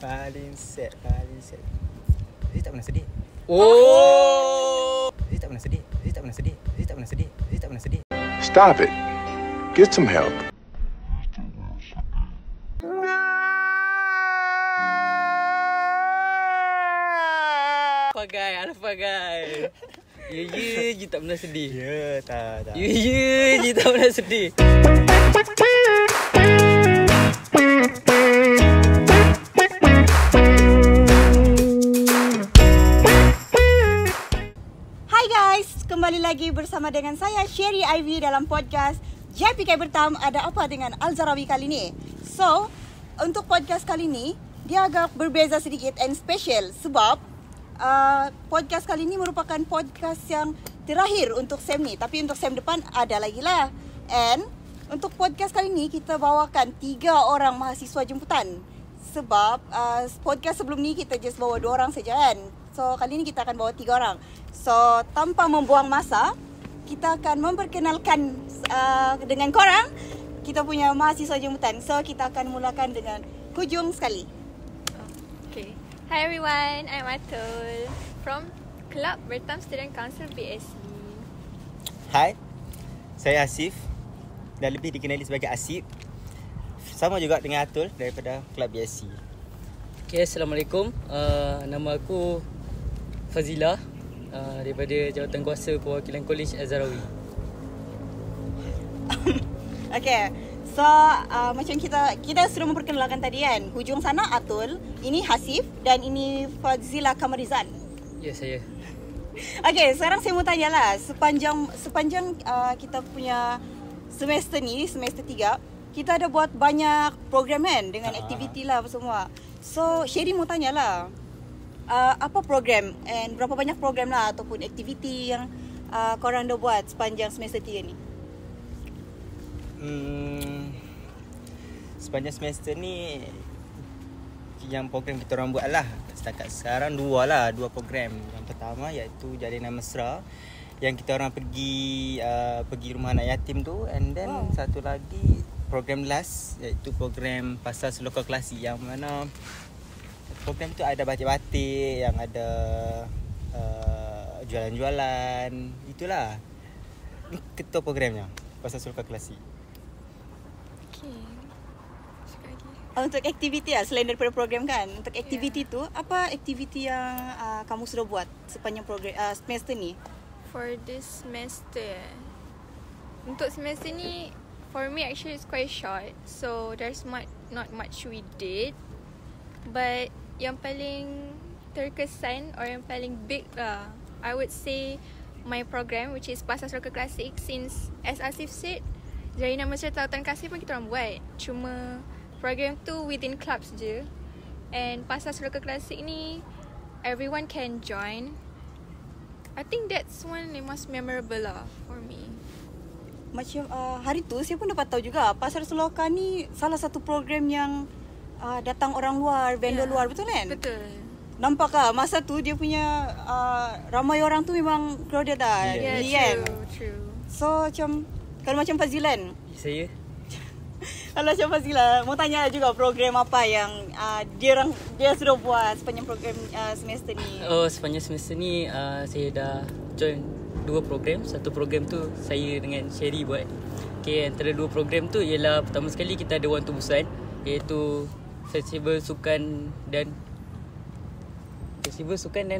Paling set. Dia tak pernah sedih. Dia tak pernah sedih. Stop it. Get some help. Pagai. Ya je tak pernah sedih. Ya, tak. Ya je tak pernah sedih. Hai guys, kembali lagi bersama dengan saya Sherry Ivy dalam podcast JPK Bertam Ada Apa Dengan Al-Zarawi kali ni. So, untuk podcast kali ni dia agak berbeza sedikit and special sebab podcast kali ni merupakan podcast yang terakhir untuk SEM ni. Tapi untuk SEM depan ada lagi lah. And untuk podcast kali ni kita bawakan 3 orang mahasiswa jemputan. Sebab podcast sebelum ni kita just bawa 2 orang saja kan. So kali ni kita akan bawa 3 orang. So tanpa membuang masa, kita akan memperkenalkan dengan korang kita punya mahasiswa jemputan. So kita akan mulakan dengan hujung sekali. Okay. Hi everyone, I'm Atul from Club Bertam Student Council BSC. Hai, saya Asif dan lebih dikenali sebagai Asif. Sama juga dengan Atul daripada Kelab BSC. Okay, Assalamualaikum. Nama aku Fazilah daripada Jawatankuasa Perwakilan Kolej Al-Zarawi. Okay, so macam kita sudah memperkenalkan tadi kan. Hujung sana Atul, ini Hasif dan ini Fazila Kamarizan. Ya, saya. Okay, sekarang saya mau tanya lah. Sepanjang kita punya semester ni, semester 3, kita ada buat banyak program kan dengan aktiviti lah apa semua. So, Sherry mau tanya lah, apa program and berapa banyak program lah ataupun aktiviti yang korang dah buat sepanjang semester 3 ni? Sepanjang semester ni yang program kita orang buat lah setakat sekarang 2 program. Yang pertama iaitu Jalinan Mesra yang kita orang pergi rumah anak yatim tu, and then satu lagi program last iaitu program pasal lokal klasik yang mana program tu ada batik-batik, yang ada jualan-jualan. Itulah ni ketua programnya pasal lokal klasik. Untuk aktiviti lah, selain daripada program kan, untuk aktiviti tu, apa aktiviti yang kamu sudah buat sepanjang program semester ni? For this semester, untuk semester ni, for me actually it's quite short. So there's not much we did. But yang paling terkesan or yang paling big lah, I would say my program which is Pasar Local Classic. Since as Asif said, Jalinan Mesra Tautan Kasih pun kita orang buat. Cuma program tu within clubs je. And Pasar Local Classic ni everyone can join. I think that's one yang most memorable lah for me. Macam hari tu saya pun dapat tahu juga Pasar Selokan ni salah satu program yang datang orang luar, vendor luar, betul kan? Betul. Nampak tak masa tu dia punya ramai orang tu memang crowded dah. Yeah, true. So kalau macam Fazilan, Saya. kalau macam Fazila, mau tanya juga program apa yang dia sudah buat sepanjang program semester ni. Sepanjang semester ni saya dah join 2 program. Satu program tu saya dengan Sherry buat. Okay, antara 2 program tu ialah pertama sekali kita ada One to Busan, iaitu Festival Sukan dan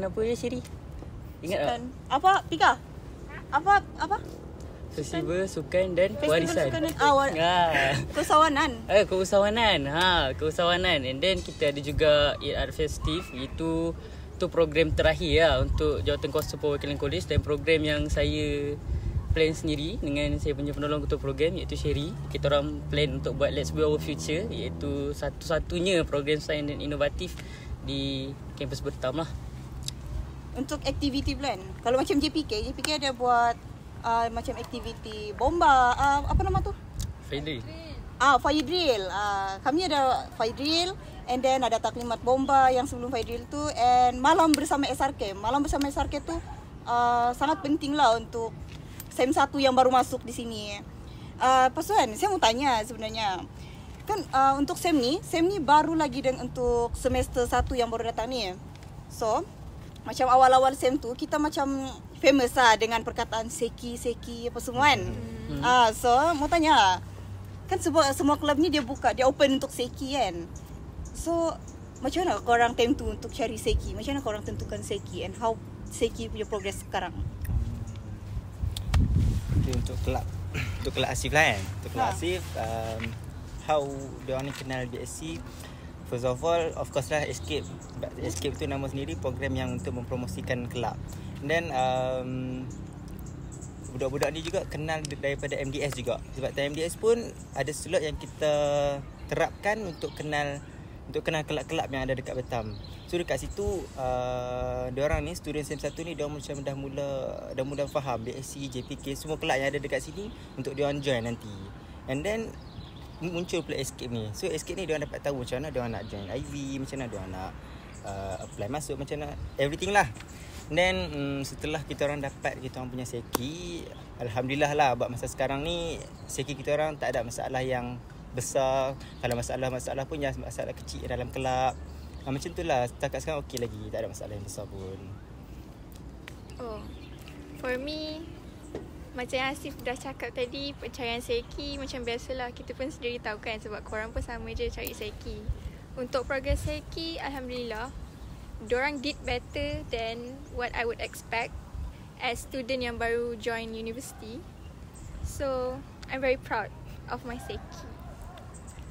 apa ya Sherry? Ingat tak? Apa? Pika? Apa? Festival Sukan dan Warisan. Keusahawanan. Keusahawanan. And then kita ada juga Art Festive, iaitu program terakhir lah untuk Jawatankuasa Perwakilan Kolej, dan program yang saya plan sendiri dengan saya punya penolong ketua program iaitu Sherry. Kita orang plan untuk buat Let's Build Our Future, iaitu satu-satunya program sains dan inovatif di kampus Bertam lah. Untuk aktiviti plan, kalau macam JPK ada buat macam aktiviti bomba, apa nama tu? Fire drill. Kami ada fire drill, and then ada taklimat bomba yang sebelum fire drill tu, and malam bersama SRK. Malam bersama SRK tu sangat penting lah untuk SEM 1 yang baru masuk di sini. Pasuan, saya mau tanya sebenarnya, kan untuk Sem ni baru lagi untuk semester 1 yang baru datang ni. So, macam awal-awal Sem tu kita macam famous lah dengan perkataan seki apa semua kan. So, mau tanya kan semua kelab ni dia open untuk seki kan. So, macam mana korang time tu untuk cari seki? Macam mana korang tentukan seki and how seki punya progress sekarang? Untuk kelab Asif lah kan. Untuk kelab Asif, how dia orang ni kenal BSC. First of all, of course lah Escape. Escape tu nama sendiri program yang untuk mempromosikan kelab. And then budak-budak ni juga kenal daripada MDS juga. Sebab time MDS pun ada slot yang kita terapkan untuk kenal kelab-kelab yang ada dekat Batam. So dekat situ diorang ni student SEM 1 ni diorang macam dah mula faham BSC, JPK, semua kelab yang ada dekat sini untuk diorang join nanti. And then muncul pula Escape ni. So Escape ni diorang dapat tahu macam mana diorang nak join IV, macam mana diorang nak apply masuk, macam mana everything lah. And then setelah kita orang dapat kita orang punya seki, alhamdulillah lah buat masa sekarang ni seki kita orang tak ada masalah yang besar. Kalau masalah pun yang masalah kecil dalam kelab. Macam tu lah. Setakat sekarang okey lagi. Tak ada masalah yang besar pun. For me, macam yang Asif dah cakap tadi, pencarian seki macam biasalah. Kita pun sendiri tahu kan sebab korang pun sama je cari seki. Untuk progress seki, alhamdulillah, diorang did better than what I would expect as student yang baru join university. So, I'm very proud of my seki.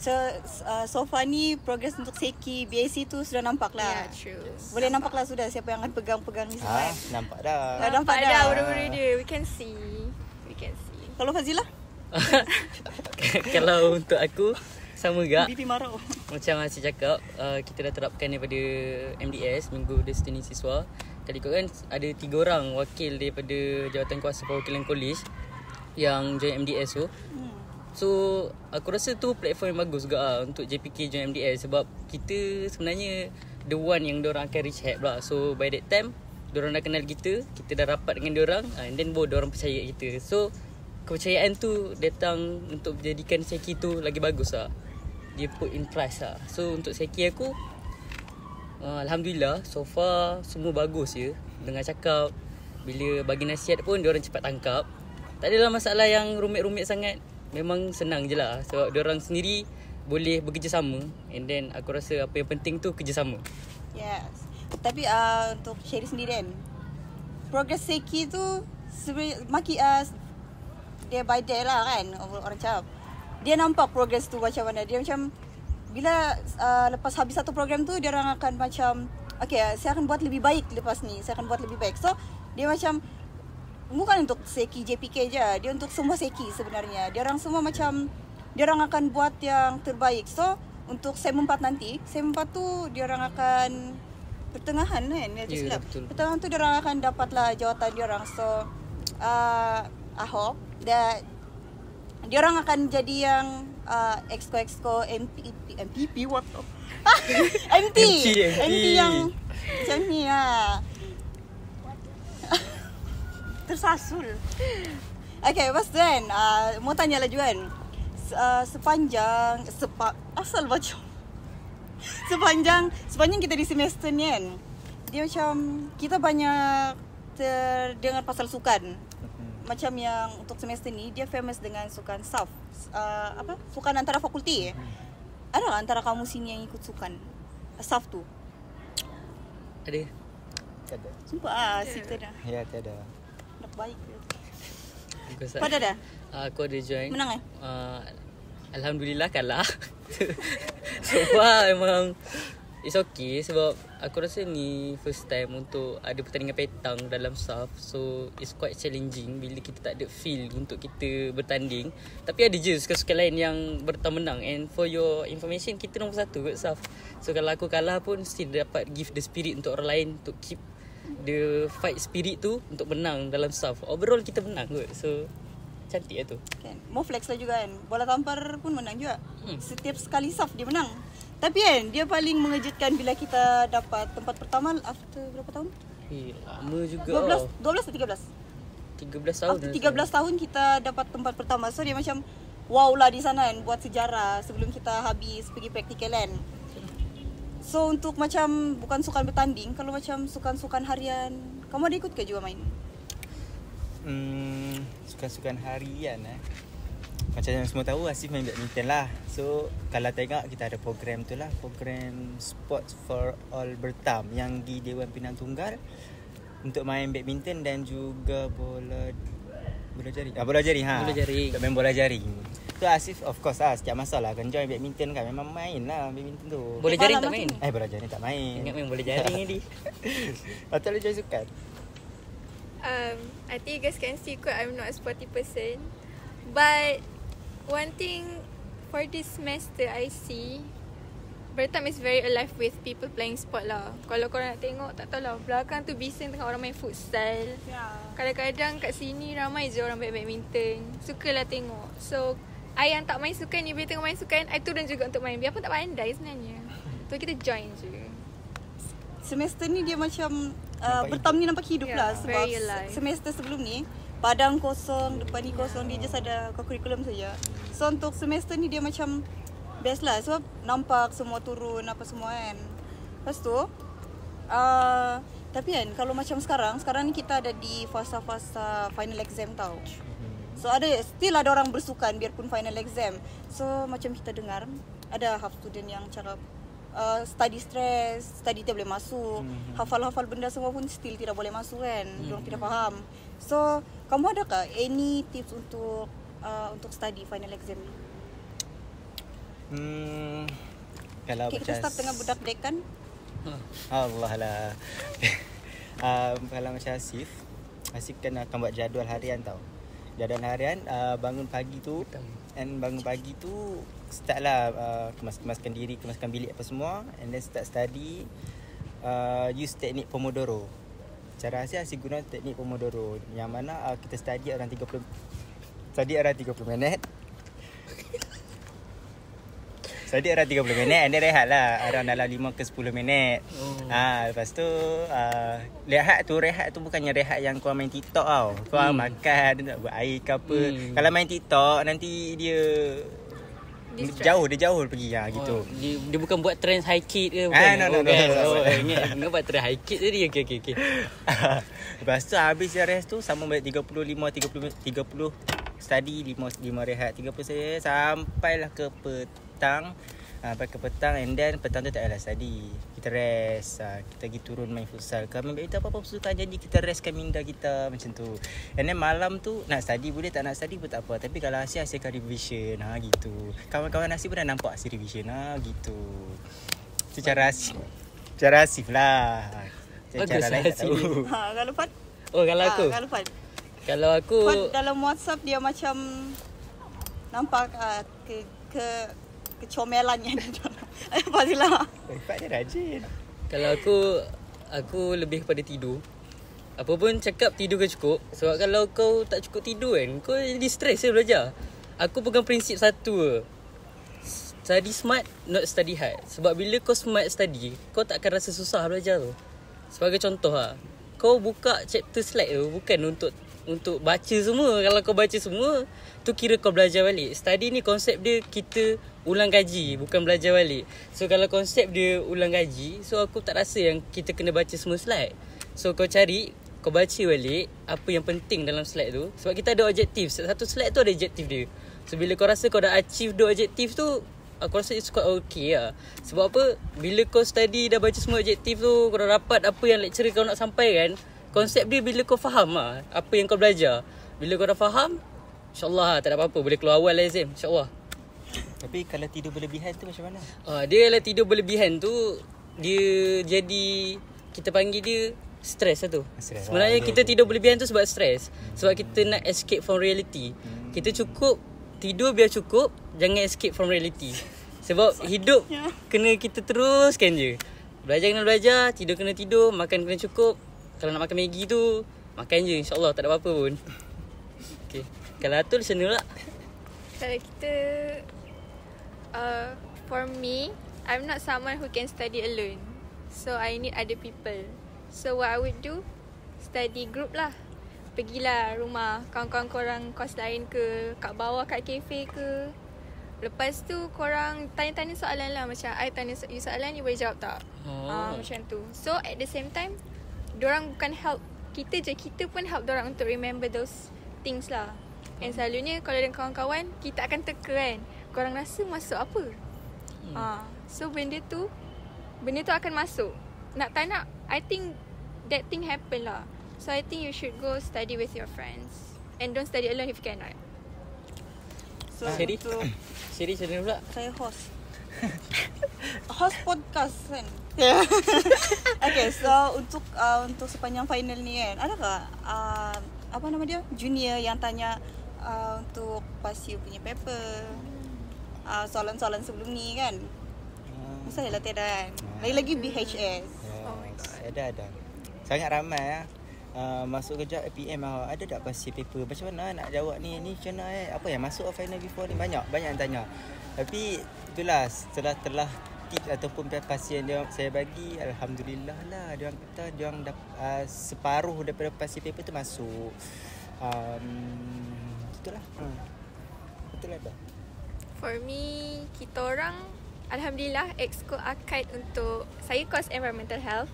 So far ni progress untuk seki BAC tu sudah nampak lah. Yeah, true. Boleh nampak lah sudah siapa yang akan pegang ni semua. Nampak dah. Nampak dah benda-benda dia. We can see. Kalau Fazilah? Kalau untuk aku sama juga. Bibi marah. Macam Asyik cakap, kita dah terapkan daripada MDS, Minggu Destiny Siswa. Tadi kau kan ada 3 orang wakil daripada Jawatan Kuasa Perwakilan Kolej yang join MDS tu. So aku rasa tu platform yang bagus juga lah untuk JPK join MDS. Sebab kita sebenarnya the one yang diorang akan reach out lah. So by that time diorang dah kenal kita dah rapat dengan diorang, and then baru diorang percaya kita. So kepercayaan tu datang untuk jadikan seki tu lagi bagus lah. Dia put in trust lah. So untuk seki aku, alhamdulillah so far semua bagus je. Dengar cakap, bila bagi nasihat pun diorang cepat tangkap. Tak adalah masalah yang rumit-rumit sangat. Memang senang je lah. Sebab diorang sendiri boleh bekerjasama. And then aku rasa apa yang penting tu kerjasama. Yes. Tapi untuk Sherry sendiri kan, progress seki tu sebenarnya day by day lah kan orang cakap. Dia nampak progress tu macam mana. Dia macam bila lepas habis satu program tu, dia orang akan macam okay, saya akan buat lebih baik lepas ni. Saya akan buat lebih baik. So dia macam bukan untuk seki JPK je, dia untuk semua seki sebenarnya. Dia orang semua macam dia orang akan buat yang terbaik. So untuk SEM 4 nanti, SEM 4 tu dia orang akan pertengahan kan, Ya, betul. pertengahan tu dia orang akan dapatlah jawatan dia orang. So I hope that dia orang akan jadi yang exco MPP what MT yang macam ni lah. Tersasul. Okay, lepas tu kan mau tanya lah juga kan, sepanjang kita di semester ni kan, dia macam kita banyak terdengar pasal sukan. Macam yang untuk semester ni dia famous dengan sukan SAF, sukan antara fakulti. Ada antara kamu sini yang ikut sukan SAF tu? Ada. Tiada. Sumpah kita dah. Ya, tiada. Nak baik. Bagus. Kau ada? Aku ada join. Menang Alhamdulillah kalah. So far memang it's okay. Sebab aku rasa ni first time untuk ada pertandingan petang dalam SAF. So it's quite challenging bila kita tak ada feel untuk kita bertanding. Tapi ada je sukan-sukan lain yang bertang menang. And for your information, kita nombor 1 kot SAF. So kalau aku kalah pun still dapat give the spirit untuk orang lain, untuk keep the fight spirit tu untuk menang dalam SAF. Overall kita menang kot. So cantik lah tu kan. Mau flex lah juga kan. Bola tampar pun menang juga. Setiap sekali SAF dia menang. Tapi kan dia paling mengejutkan bila kita dapat tempat pertama after berapa tahun? Lama juga. 12 atau 13? 13 tahun. After 13 tahun kita dapat tempat pertama. So dia macam wow lah di sana kan, buat sejarah sebelum kita habis pergi praktikal kan. So untuk macam bukan sukan bertanding, kalau macam sukan-sukan harian, kamu ada ikut ke juga main? Sukan-sukan harian macam yang semua tahu, Asif main badminton lah. So kalau tengok kita ada program tu lah, program Sports for All Bertam yang di Dewan Pinang Tunggal untuk main badminton dan juga bola jaring. Bola jaring Untuk main bola jaring. So Asif of course setiap masa lah akan join badminton kan. Memang main lah badminton tu. Bola jaring tak main? Bola jaring tak main. Ingat main bola jaring ni. Atau lu join sukan? I think you guys can see I'm not a sporty person. But one thing for this semester I see, Bertam is very alive with people playing sport lah. Kalau korang nak tengok, tak tahulah, belakang tu bising tengok orang main futsal. Kadang-kadang kat sini ramai je orang main badminton. Sukalah tengok. So I yang tak main sukan ni, bila tengok main sukan, I turun juga untuk main. Biarpun tak pandai sebenarnya. So kita join je. Semester ni dia macam Bertam ni nampak hidup lah. Sebab semester sebelum ni padang kosong, depan ni kosong, dia just ada kurikulum saja. So untuk semester ni dia macam best lah, sebab nampak semua turun apa semua kan. Lepas tu tapi kan kalau macam sekarang ni kita ada di fasa-fasa final exam tau. So still ada orang bersukan biarpun final exam. So macam kita dengar ada half student yang cakap study stress, study tak boleh masuk, hafal-hafal benda semua pun still tidak boleh masuk kan. Diorang tidak faham. So kamu ada ke any tips untuk study final exam ni? Kalau kita start dengan budak dekan. Allah lah. Kalau macam Asif kan akan buat jadual harian tau. Jadual harian bangun pagi tu, start lah kemaskan diri, kemaskan bilik apa semua, and then start study. Use teknik Pomodoro. Cara Asif guna teknik Pomodoro yang mana kita study around 30 minit. Study around 30 minit and then rehat lah around dalam 5 ke 10 minit. Lepas tu rehat tu bukannya rehat yang kau main TikTok tau. Kau makan, nak buat air ke apa. Kalau main TikTok nanti dia jauh pergi gitu. Dia bukan buat trend high kick ke bukan? No. Ingat buat trend high kick tadi. Okey. Lepas tu habis dia rest tu sama balik 30 study, 5 rehat, 30 saya sampailah ke petang. Sampai ke petang, and then petang tu tak payahlah study. Kita rest, kita pergi turun main futsal. Kami main apa-apa suka, jadi kita restkan minda kita macam tu. And then malam tu nak study boleh, tak nak study pun tak apa. Tapi kalau hasilkan revision gitu. Kawan-kawan Asif pun dah nampak hasil revision gitu. Secara Asif lah. Cara lain tak tahu. Kalau Fat? Kalau aku. Kalau aku dalam WhatsApp dia macam nampak kecomelannya di dalam. Pastilah. Pak dia rajin. Kalau aku lebih kepada tidur. Apa pun cakap tidur ke cukup. Sebab kalau kau tak cukup tidur kan, kau jadi stres belajar. Aku pegang prinsip satu. Study smart, not study hard. Sebab bila kau smart study, kau tak akan rasa susah belajar tu. Sebagai contoh kau buka chapter slide tu bukan untuk baca semua. Kalau kau baca semua, tu kira kau belajar balik. Study ni konsep dia kita ulang kaji, bukan belajar balik. So kalau konsep dia ulang kaji, so aku tak rasa yang kita kena baca semua slide. So kau baca balik apa yang penting dalam slide tu. Sebab kita ada objektif. Satu slide tu ada objektif dia. So bila kau rasa kau dah achieve dua objektif tu, aku rasa it's quite okay lah. Sebab apa? Bila kau study dah baca semua objektif tu, kau dah dapat apa yang lecturer kau nak sampaikan. Konsep dia bila kau faham apa yang kau belajar. Bila kau dah faham, InsyaAllah tak ada apa-apa. Boleh keluar awal lah exam, InsyaAllah. Tapi kalau tidur berlebihan tu macam mana? Dia kalau tidur berlebihan tu, dia jadi, kita panggil dia stres lah tu. Sebenarnya kita tidur berlebihan tu sebab stres. Sebab kita nak escape from reality. Kita cukup, tidur biar cukup, jangan escape from reality. Sebab hidup kena kita teruskan je. Belajar kena belajar, tidur kena tidur, makan kena cukup. Kalau nak makan Maggi tu, makan je, InsyaAllah tak ada apa-apa pun. Okay. Kalau Atul macam mana pula? Kalau kita for me, I'm not someone who can study alone. So I need other people. So what I would do, study group lah. pergilah rumah kawan-kawan korang kos lain ke, kat bawah kat kafe ke. Lepas tu korang tanya-tanya soalan lah. Macam I tanya you soalan, you boleh jawab tak? Macam tu. So at the same time, dorang bukan help kita je, kita pun help dorang untuk remember those things lah. And selalunya kalau dengan kawan-kawan, kita akan teka kan, korang rasa masuk apa? So benda tu akan masuk. Nak tak nak, I think that thing happen lah. So I think you should go study with your friends. And don't study alone if you cannot. So Sherry? untuk Sherry macam mana pula? saya host podcast kan. Okay, so untuk sepanjang final ni kan, adakah apa nama dia, junior yang tanya untuk pass you punya paper, soalan-soalan sebelum ni kan? Mustahil lah tiada kan. Lagi-lagi BHS. Oh my God. Ada. Sangat ramai masuk kejap PM ada tak pasti paper, macam mana nak jawab ni macam mana apa yang masuk final before ni, banyak yang tanya. Tapi itulah setelah tips ataupun pasien dia saya bagi, alhamdulillah lah dia orang kata dia orang separuh daripada pasti paper tu masuk. Itulah. Betul lah. For me, kita orang alhamdulillah Exco Akad untuk saya course environmental health.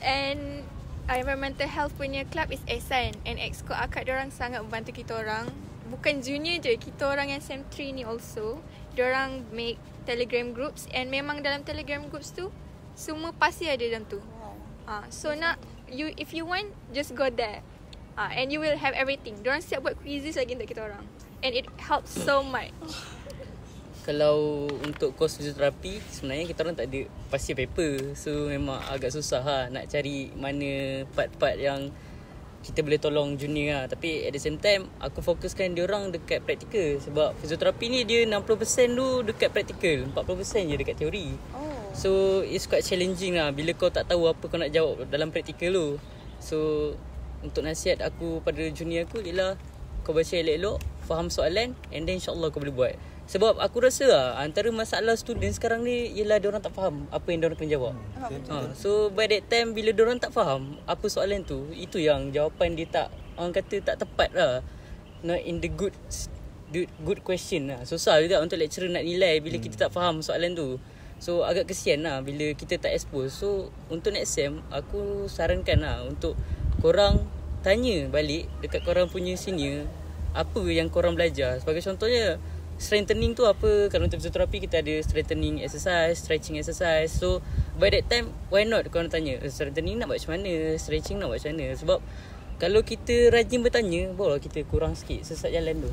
And environmental health punya club is Ehsan, and Exco Akad diorang sangat membantu kita orang. Bukan junior je, kita orang yang SEM3 ni also, diorang make Telegram groups, and memang dalam Telegram groups tu semua pasti ada dalam tu. So if you want, just go there, and you will have everything. Diorang siap buat quizzes lagi untuk kita orang, and it helps so much. Kalau untuk course fisioterapi, sebenarnya kita orang tak ada pasti paper. So memang agak susah lah nak cari mana part-part yang kita boleh tolong junior lah. Tapi at the same time, aku fokuskan diorang dekat praktikal. Sebab fisioterapi ni dia 60% tu dekat praktikal, 40% je dekat teori. So it's quite challenging lah bila kau tak tahu apa kau nak jawab dalam praktikal tu. So untuk nasihat aku pada junior aku ialah kau baca elok-elok, faham soalan, and then insyaAllah kau boleh buat. Sebab aku rasa lah, antara masalah student sekarang ni ialah diorang tak faham apa yang diorang kena jawab. So by that time bila diorang tak faham apa soalan tu, itu yang jawapan dia tak, orang kata tak tepat lah. Not in the good question lah. Susah juga untuk lecturer nak nilai bila kita tak faham soalan tu. So agak kesian lah bila kita tak expose. So untuk next sem, aku sarankan lah untuk korang tanya balik dekat korang punya senior apa yang korang belajar. Sebagai contohnya, strengthening tu apa. Kalau untuk fisioterapi kita ada strengthening exercise, stretching exercise. So by that time, why not korang tanya strengthening nak buat macam mana, stretching nak buat macam mana. Sebab kalau kita rajin bertanya, barulah kita kurang sikit sesat jalan tu.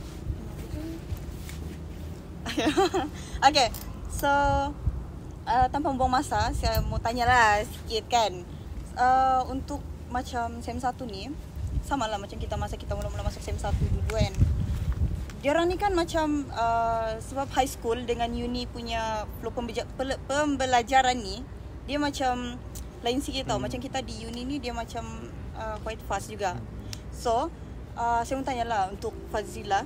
Okay, so tanpa membuang masa, saya mau tanyalah sikit kan. Untuk macam SEM 1 ni, sama lah macam masa kita mula-mula masuk SEM 1 dulu kan. Diorang ni kan macam sebab high school dengan uni punya flow pembelajaran ni, dia macam lain sikit tau. Macam kita di uni ni dia macam quite fast juga. So saya mau tanyalah untuk Fazila,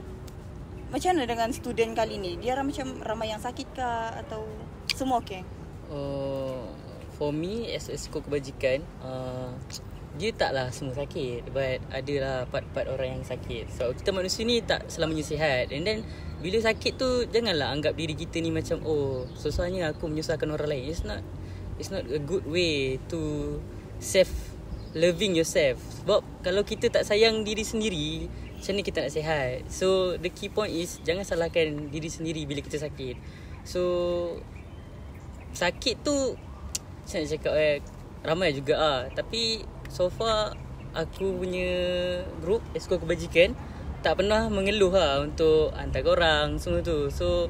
macam mana dengan student kali ni? Dia macam ramai yang sakit ke atau semua okey? For me as a school kebajikan, dia taklah semua sakit, but adalah part-part orang yang sakit. So kita manusia ni tak selamanya sihat. And then bila sakit tu, janganlah anggap diri kita ni macam susahnya aku menyusahkan orang lain. It's not a good way to loving yourself. Sebab kalau kita tak sayang diri sendiri, macam mana kita nak sihat? So the key point is, jangan salahkan diri sendiri bila kita sakit. So sakit tu macam nak cakap ramai juga lah. Tapi so far aku punya group Exco Kebajikan tak pernah mengeluh lah untuk hantar korang semua tu. So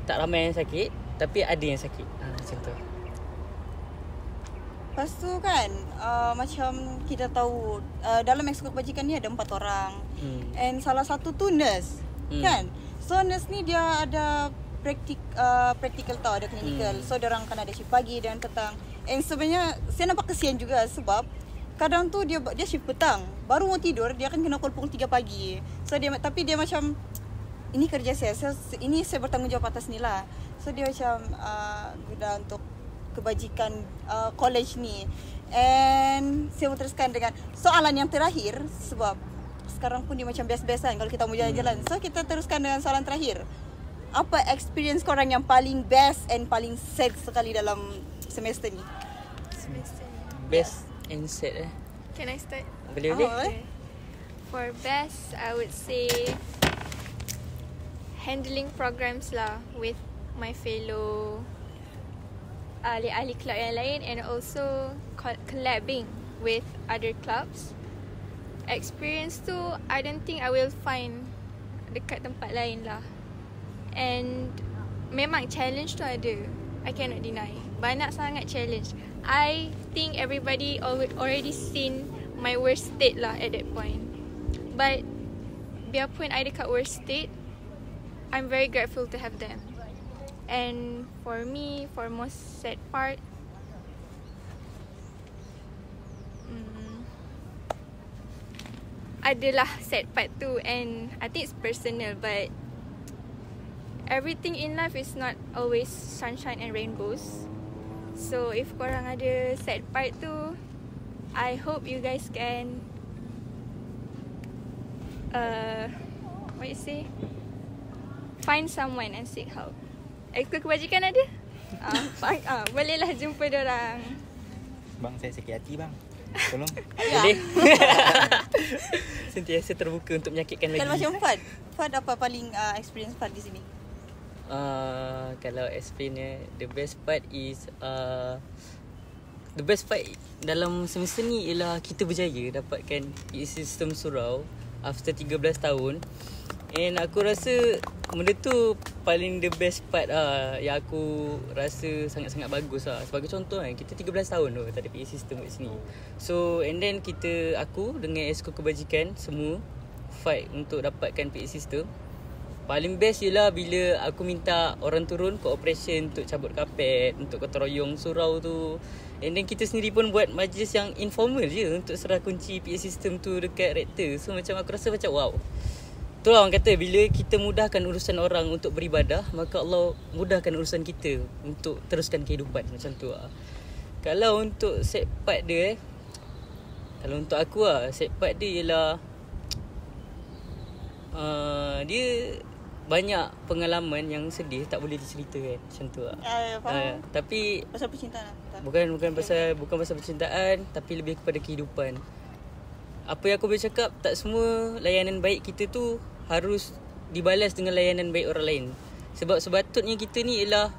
tak ramai yang sakit, tapi ada yang sakit macam tu. Lepas tu kan macam kita tahu dalam Exco Kebajikan ni ada 4 orang. And salah satu tu nurse kan. So nurse ni dia ada practical tau, ada clinical. So diorang kan ada shift pagi dan petang. And sebenarnya saya nampak kesian juga sebab kadang tu dia shift petang, baru mau tidur dia akan kena call pukul 3 pagi. So tapi dia macam, ini kerja saya ini saya bertanggungjawab atas ni lah. So dia macam udah untuk kebajikan college ni. And saya mau teruskan dengan soalan yang terakhir, sebab sekarang pun dia macam biasa-biasa kalau kita mau jalan-jalan. So kita teruskan dengan soalan terakhir. Apa experience korang yang paling best and paling sad sekali dalam semester ni? Semester ni. Best and sad Can I start? Boleh. Okay. For best, I would say handling programs lah with my fellow ahli-ahli club yang lain, and also collabing with other clubs. Experience tu, I don't think I will find dekat tempat lain lah. And memang challenge tu ada, I cannot deny. Banyak sangat challenge. I think everybody already seen my worst state lah at that point. But biarpun I dekat worst state, I'm very grateful to have them. And for me, for most sad part, adalah sad part tu, and I think it's personal, but everything in life is not always sunshine and rainbows. So if korang ada sad part tu, I hope you guys can what you say, find someone and seek help. Ekskul kebajikan ada? Bolehlah jumpa diorang. Bang, saya sakit hati bang. Tolong. Boleh. Sentiasa terbuka untuk menyakitkan lagi. Kalau macam Fad apa paling experience Fad di sini? Kalau explain the best part is the best part dalam semester ni ialah kita berjaya dapatkan sistem surau after 13 tahun. And aku rasa benda tu paling the best part yang aku rasa sangat-sangat bagus lah. Sebagai contoh kan, kita 13 tahun tu tak ada PA system kat sini. So and then aku dengan Esko Kebajikan semua fight untuk dapatkan PA system. Paling best ialah bila aku minta orang turun cooperation untuk cabut kapet, untuk gotong royong surau tu. And then kita sendiri pun buat majlis yang informal je untuk serah kunci PA system tu dekat rektor. So macam aku rasa macam wow. Itulah orang kata, bila kita mudahkan urusan orang untuk beribadah, maka Allah mudahkan urusan kita untuk teruskan kehidupan. Macam tu lah. Kalau untuk set part dia kalau untuk aku set part dia ialah dia banyak pengalaman yang sedih tak boleh diceritakan. Macam tu lah. Tapi Pasal percintaan bukan pasal percintaan, tapi lebih kepada kehidupan. Apa yang aku boleh cakap, tak semua layanan baik kita tu harus dibalas dengan layanan baik orang lain. Sebab sepatutnya kita ni ialah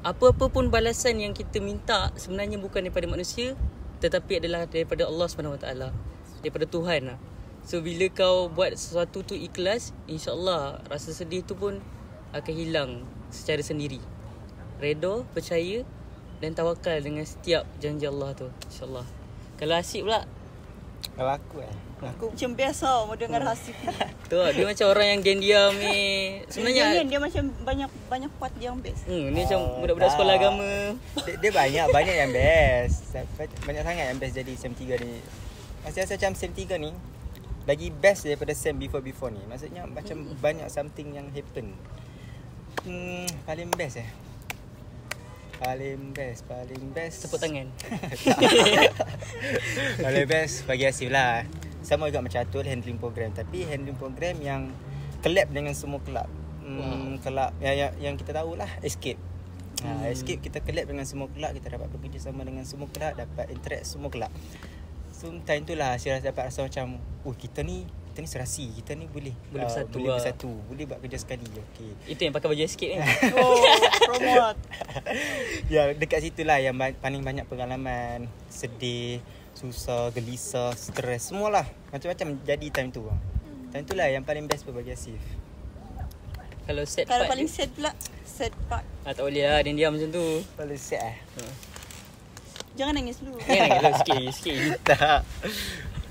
apa-apa pun balasan yang kita minta sebenarnya bukan daripada manusia, tetapi adalah daripada Allah SWT, daripada Tuhan lah. So bila kau buat sesuatu tu ikhlas, insya-Allah rasa sedih tu pun akan hilang secara sendiri. Redha, percaya dan tawakal dengan setiap janji Allah tu, insya-Allah. Kalau Hasib pula, Kalau aku macam biasa mau dengar Hasib. tu lah, dia macam orang yang diam ni. Sebenarnya dia macam banyak part yang best. dia macam budak-budak sekolah agama. Dia banyak yang best. Banyak sangat yang best jadi SEM 3 ni. Masih rasa macam SEM 3 ni lagi best daripada SEM before ni. Maksudnya macam banyak something yang happen. Paling best Paling best Tepuk tangan. Paling best bagi Hasif lah. Sama juga macam Atul, handling program. Tapi handling program yang collab dengan semua kelab. Kelab yang kita tahulah, Escape. Escape kita collab dengan semua kelab. Kita dapat bekerjasama dengan semua kelab, dapat interact semua kelab. So time tu lah saya dapat rasa macam kita ni serasi, kita ni boleh bersatu, boleh buat kerja sekali. Okey. Itu yang pakai baju Escape kan. Promote. Ya, dekat situlah yang paling banyak pengalaman sedih, susah, gelisah, stres, semualah. Macam-macam jadi time tu. Time tu lah yang paling best bagi Hasif. Kalau sad Kalau part paling dia, sad pula, sad part. tak boleh lah dia diam macam tu. Paling sad Jangan nangis dulu. Jangan nangis sikit. Tak.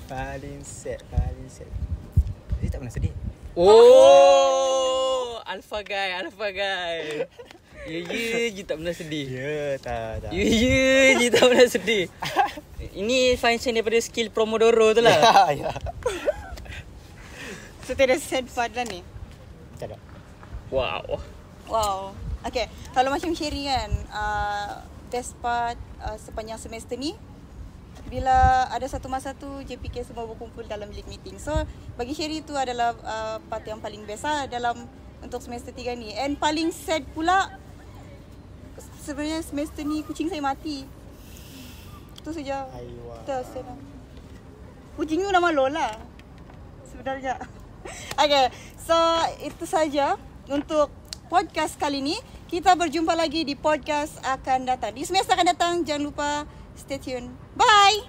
Paling sad. Dia tak pernah sedih. Oh, Alpha guy. Ya je tak pernah sedih. Ya, tak. Ya je tak pernah sedih. Ini function daripada skill Pomodoro tu lah. Ya. So tiada sad part lah ni. Tak ada. Wow. Wow. Okay, kalau macam Sherry kan, best part sepanjang semester ni, bila ada satu masa tu JPK semua berkumpul dalam bilik meeting. So bagi Sherry tu adalah part yang paling best dalam untuk semester 3 ni. And paling sad pula, sebenarnya semester ni kucing saya mati. Itu saja. Itu kucing tu nama Lola sebenarnya. Okay, so itu saja untuk podcast kali ni. Kita berjumpa lagi di podcast akan datang. Di semester akan datang, jangan lupa stay tune. Bye!